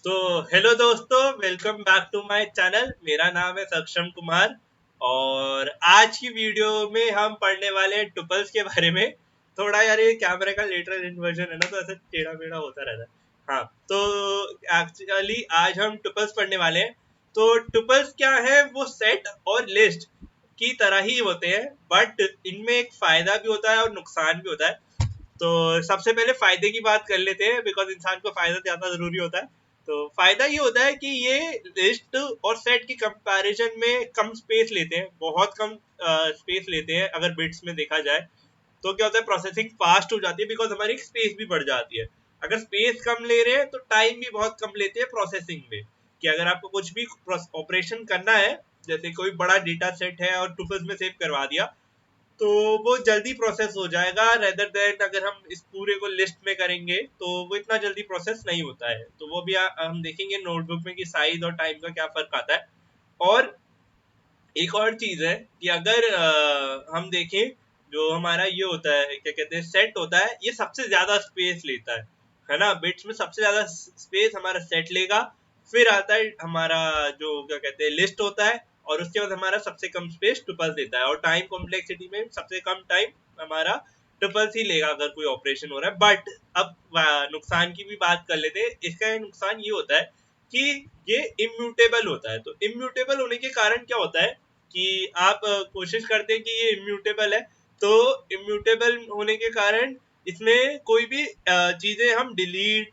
तो हेलो दोस्तों, welcome back to my channel. मेरा नाम है सक्षम कुमार और आज की वीडियो में हम पढ़ने वाले हैं टुपल्स के बारे में। थोड़ा यार ये कैमरे का लेटरल इन्वर्जन है ना, तो ऐसा टेढ़ा मेढ़ा होता रहता है। हाँ, तो एक्चुअली आज हम टुपल्स पढ़ने वाले हैं। तो टुपल्स क्या है, वो सेट और लिस्ट की तरह ही होते हैं, बट इनमें एक फायदा भी होता है और नुकसान भी होता है। तो सबसे पहले फायदे की बात कर लेते हैं, बिकॉज इंसान को फायदा ज्यादा जरूरी होता है। तो फायदा ये होता है कि ये लिस्ट और सेट की कंपैरिजन में कम स्पेस लेते हैं, बहुत कम स्पेस लेते हैं अगर बिट्स में देखा जाए। तो क्या होता है, प्रोसेसिंग फास्ट हो जाती है बिकॉज हमारी स्पेस भी बढ़ जाती है। अगर स्पेस कम ले रहे हैं तो टाइम भी बहुत कम लेते हैं प्रोसेसिंग में। कि अगर आपको कुछ भी ऑपरेशन करना है, जैसे कोई बड़ा डेटा सेट है और टुपल्स में सेव करवा दिया, तो वो जल्दी प्रोसेस हो जाएगा रेदर देन अगर हम इस पूरे को लिस्ट में करेंगे तो वो इतना जल्दी प्रोसेस नहीं होता है। तो वो भी हम देखेंगे नोटबुक में कि साइज और टाइम का क्या फर्क आता है। और एक और चीज है कि अगर हम देखें, जो हमारा ये होता है, क्या कहते हैं, सेट होता है, ये सबसे ज्यादा स्पेस लेता है ना। बिट्स में सबसे ज्यादा स्पेस हमारा सेट लेगा। फिर आता है हमारा जो क्या कहते हैं लिस्ट होता है, और उसके बाद हमारा सबसे कम स्पेस टुपल्स देता है। और टाइम कॉम्प्लेक्सिटी में सबसे कम टाइम हमारा टुपल्स ही लेगा अगर कोई ऑपरेशन हो रहा है। बट अब नुकसान की भी बात कर लेते हैं। इसका नुकसान ये होता है कि ये इम्यूटेबल होता है। तो इम्यूटेबल होने के कारण क्या होता है कि आप कोशिश करते हैं कि ये इम्यूटेबल है, तो इम्यूटेबल होने के कारण इसमें कोई भी चीजें हम डिलीट,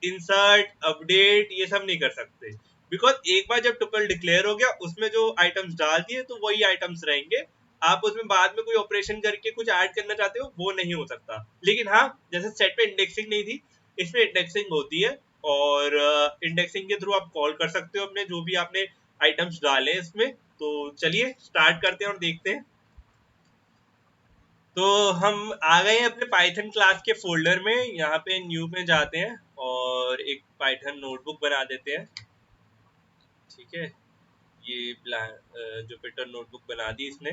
इंसर्ट, अपडेट ये सब नहीं कर सकते। बिकॉज एक बार जब टुपल डिक्लेयर हो गया, उसमें जो आइटम्स डाल दिए तो वही आइटम्स रहेंगे। आप उसमें बाद में कोई ऑपरेशन करके कुछ ऐड करना चाहते हो, वो नहीं हो सकता। लेकिन हाँ, जैसे सेट पे इंडेक्सिंग नहीं थी, इसमें इंडेक्सिंग होती है। और इंडेक्सिंग के थ्रू आप कॉल कर सकते हो अपने जो भी आपने आइटम्स डाले इसमें। तो चलिए स्टार्ट करते हैं और देखते हैं। तो हम आ गए हैं अपने पाइथन क्लास के फोल्डर में। यहाँ पे न्यू में जाते हैं और एक पाइथन नोटबुक बना देते हैं। ठीक है, ये जुपिटर नोटबुक बना दी इसने।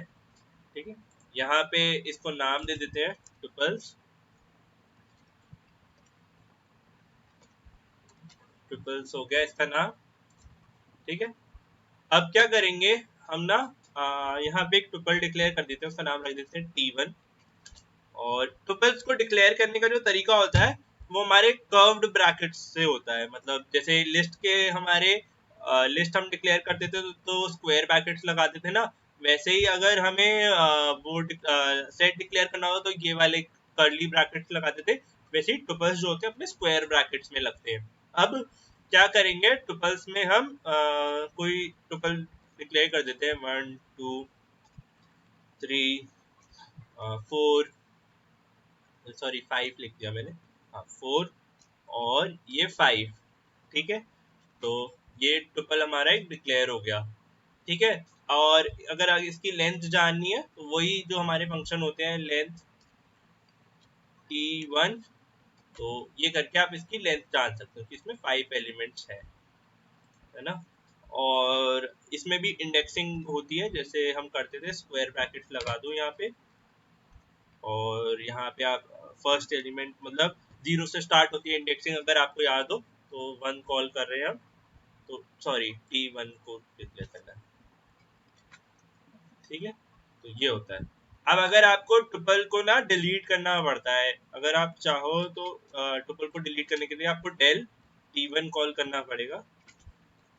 ठीक है, यहाँ पे इसको नाम दे देते हैं ट्रिपल्स। ट्रिपल्स हो गया इसका नाम। ठीक है, अब क्या करेंगे हम ना, यहाँ पे एक ट्रिपल डिक्लेयर कर देते हैं, उसका नाम रख देते हैं T1। और ट्रिपल्स को डिक्लेयर करने का जो तरीका होता है, वो हमारे कर्व्ड ब्रैकेट्स से होता है। मतलब जैसे लिस्ट के हमारे लिस्ट हम डिक्लेयर करते थे तो स्क्वायर ब्रैकेट्स लगाते थे ना, वैसे ही अगर हमें वो सेट डिक्लेयर करना हो तो ये वाले कर्ली ब्रैकेट्स लगाते थे। वैसे ही ट्रिपल्स जो होते हैं अपने स्क्वायर ब्रैकेट्स में लगते हैं। अब क्या करेंगे, ट्रिपल्स में हम कोई ट्रिपल डिक्लेयर कर देते हैं, 1 2 3 4, सॉरी 5 लिख दिया मैंने। हाँ, 4 और ये 5। ठीक है, तो ये ट्रिपल हमारा एक डिक्लेयर हो गया। ठीक है, और अगर इसकी लेंथ जाननी है तो वही जो हमारे फंक्शन होते हैं, लेंथ T1। तो ये करके आप इसकी लेंथ जान सकते हो कि इसमें 5 एलिमेंट्स है ना। और इसमें भी इंडेक्सिंग होती है, जैसे हम करते थे, स्क्वायर ब्रैकेट्स लगा दो यहाँ पे। और यहाँ पे आप फर्स्ट एलिमेंट मतलब 0 से स्टार्ट होती है इंडेक्सिंग, अगर आपको याद हो। तो 1 कॉल कर रहे हैं हम, तो सॉरी T1 को डिक्लेयर करना है। ठीक है, तो ये होता है। अब अगर आपको ट्रिपल को ना डिलीट करना पड़ता है, अगर आप चाहो तो ट्रिपल को डिलीट करने के लिए आपको डेल T1 कॉल करना पड़ेगा।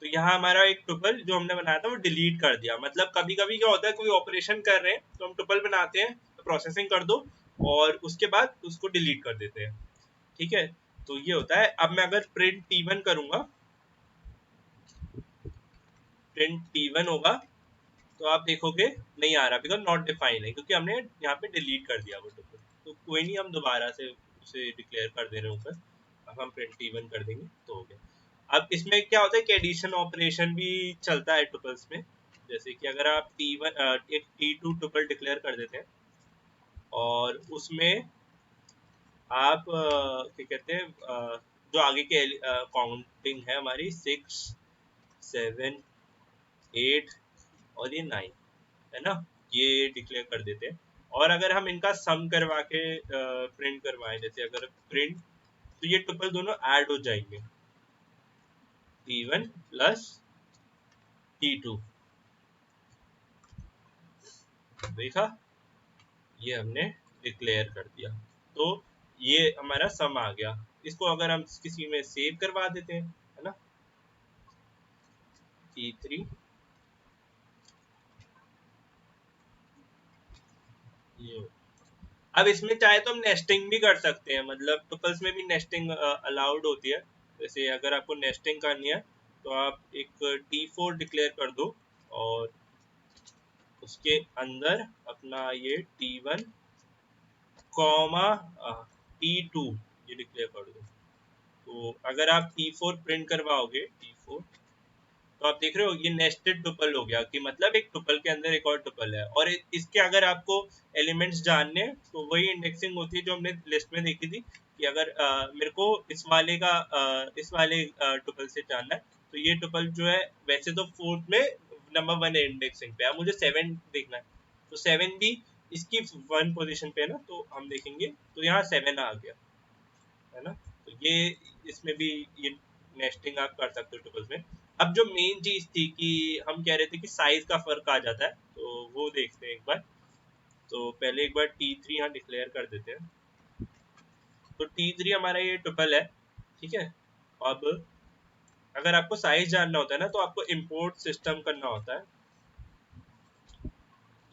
तो यहाँ हमारा एक ट्रिपल जो हमने बनाया था वो डिलीट कर दिया। मतलब कभी कभी क्या होता है, कोई ऑपरेशन कर रहे हैं तो हम ट्रिपल बनाते हैं, तो प्रोसेसिंग कर दो और उसके बाद उसको डिलीट कर देते हैं। ठीक है, तो ये होता है। अब मैं अगर प्रिंट T1 करूंगा, प्रिंट T1 होगा, तो आप देखोगे नहीं आ रहा, बिकॉज नॉट डिफाइन है, क्योंकि हमने यहाँ पे डिलीट कर दिया वो टुपल। तो कोई नहीं, हम दोबारा से उसे डिक्लेयर कर दे रहे हैं ऊपर। अब हम प्रिंट T1 कर देंगे तो हो गया। अब इसमें क्या होता है कि एडिशन ऑपरेशन भी चलता है टुपल्स में। जैसे कि अगर आप एक T2 टुपल डिक्लेयर कर देते हैं और उसमें आप क्या कहते हैं, जो आगे के काउंटिंग है हमारी, 6 7 8 और ये 9 है ना, ये डिक्लेयर कर देते हैं। और अगर हम इनका सम करवा के प्रिंट करवाएं, जैसे अगर प्रिंट, तो ये ट्रिपल दोनों ऐड हो जाएंगे। T1 plus T2। देखा, ये हमने डिक्लेयर कर दिया, तो ये हमारा सम आ गया। इसको अगर हम किसी में सेव करवा देते हैं, है ना, T3 ये। अब इसमें चाहे तो हम नेस्टिंग भी कर सकते हैं, मतलब टुपल्स में भी नेस्टिंग अलाउड होती है। जैसे अगर आपको नेस्टिंग करनी है तो आप एक T4 डिक्लेयर कर दो और उसके अंदर अपना ये T1 कॉमा T2 ये डिक्लेयर कर दो। तो अगर आप T4 प्रिंट करवाओगे, T4, तो आप देख रहे हो ये नेस्टेड टुपल हो गया, कि मतलब एक टुपल के अंदर एक और टुपल है। और इसके अगर आपको एलिमेंट्स जानने हैं तो वही इंडेक्सिंग होती है जो हमने लिस्ट में देखी थी, कि अगर मेरे को इस वाले टुपल से जानना है, तो ये टुपल जो है वैसे तो फोर्थ में नंबर 1 है इंडेक्सिंग पे, अब मुझे 7 देखना है, तो 7 भी इसकी 1 पोजीशन पे है ना, तो हम देखेंगे तो यहाँ 7 आ गया, है ना। तो ये इसमें भी ये नेस्टिंग आप कर सकते हो टुपल्स में। अब जो मेन चीज थी कि हम कह रहे थे कि साइज का फर्क आ जाता है, तो वो देखते हैं एक बार। तो पहले एक बार T3 यहाँ डिक्लेयर कर देते हैं। तो T3 हमारा ये टुपल है, ठीक है। अब अगर आपको साइज जानना होता है ना, तो आपको इंपोर्ट सिस्टम करना होता है।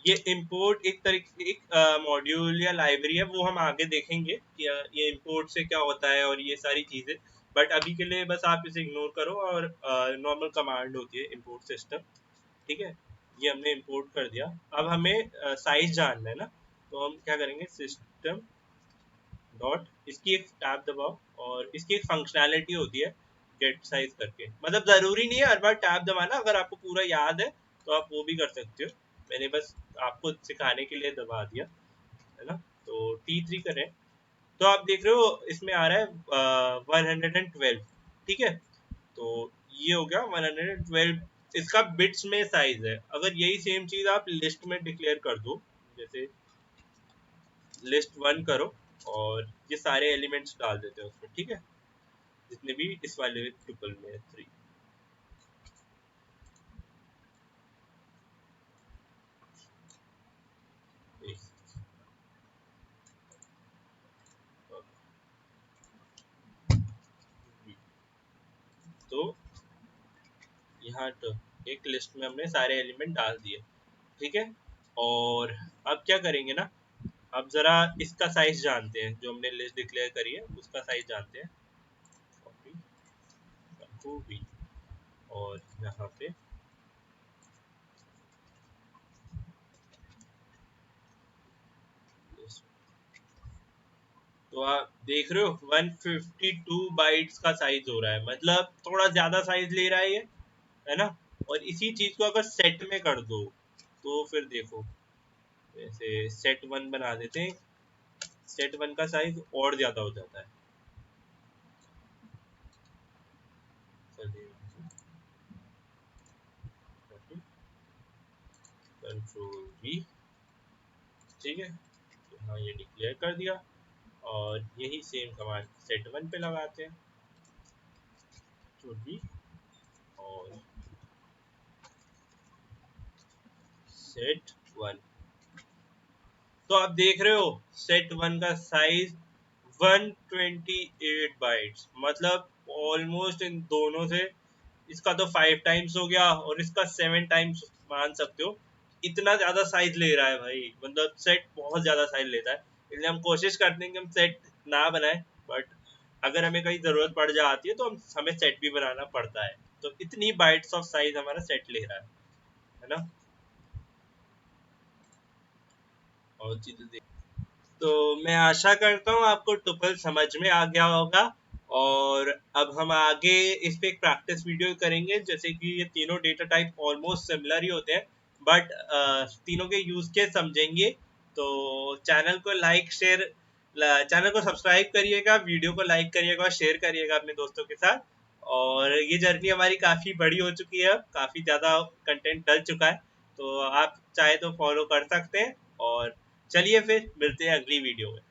ये इंपोर्ट एक तरीके एक मॉड्यूल या लाइब्रेरी है, वो हम आगे देखेंगे कि ये इंपोर्ट से क्या होता है और ये सारी चीजें। बट अभी के लिए बस आप इसे इग्नोर करो, और नॉर्मल कमांड होती है इंपोर्ट सिस्टम, ठीक है। ये हमने इंपोर्ट कर दिया। अब हमें साइज जानना है ना, तो हम क्या करेंगे, सिस्टम डॉट, इसकी एक टैब दबाओ, और इसकी एक फंक्शनैलिटी होती है गेट साइज करके। मतलब जरूरी नहीं है हर बार टैब दबाना, अगर आपको पूरा याद है तो आप वो भी कर सकते हो। मैंने बस आपको सिखाने के लिए दबा दिया, है ना। तो T3 करें, तो आप देख रहे हो इसमें आ रहा है 112, ठीक है। तो ये हो गया 112, इसका बिट्स में साइज है। अगर यही सेम चीज आप लिस्ट में डिक्लेयर कर दो, जैसे लिस्ट 1 करो, और ये सारे एलिमेंट्स डाल देते हैं उसमें, ठीक है, जितने भी इस वाले ट्रिपल में है 3। तो यहाँ तो एक लिस्ट में हमने सारे एलिमेंट डाल दिए, ठीक है। और अब क्या करेंगे ना, अब जरा इसका साइज जानते हैं, जो हमने लिस्ट डिक्लेयर करी है उसका साइज जानते हैं। कॉपी भी, और यहाँ पे तो आप देख रहे हो 152 बाइट्स का साइज हो रहा है, मतलब थोड़ा ज्यादा साइज ले रहा है ये, है ना। और इसी चीज को अगर सेट में कर दो, तो फिर देखो, जैसे सेट 1 बना देते हैं, सेट 1 का साइज और ज्यादा हो जाता है। कंट्रोल V, ठीक है। तो हाँ, ये डिक्लेयर कर दिया, और यही सेम कमांड सेट 1 पे लगाते हैं, तो V और सेट 1। तो आप देख रहे हो सेट 1 का साइज 128 बाइट्स, मतलब ऑलमोस्ट इन दोनों से इसका तो 5 टाइम्स हो गया, और इसका 7 टाइम्स मान सकते हो। इतना ज्यादा साइज ले रहा है भाई, मतलब सेट बहुत ज्यादा साइज लेता है। इसलिए हम कोशिश करते हैं कि हम सेट ना बनाए, बट अगर हमें कहीं जरूरत पड़ जाती है तो हमें सेट भी बनाना पड़ता है। तो इतनी बाइट्स ऑफ साइज हमारा सेट ले रहा है ना। और चीजें, तो मैं आशा करता हूँ आपको टुपल समझ में आ गया होगा। और अब हम आगे इस पे एक प्रैक्टिस वीडियो करेंगे, जैसे कि ये तीनों डेटा टाइप ऑलमोस्ट सिमिलर ही होते हैं, बट तीनों के यूज केस समझेंगे। तो चैनल को लाइक शेयर चैनल को सब्सक्राइब करिएगा, वीडियो को लाइक करिएगा और शेयर करिएगा अपने दोस्तों के साथ। और ये जर्नी हमारी काफ़ी बड़ी हो चुकी है, अब काफ़ी ज़्यादा कंटेंट डल चुका है, तो आप चाहे तो फॉलो कर सकते हैं। और चलिए फिर मिलते हैं अगली वीडियो में।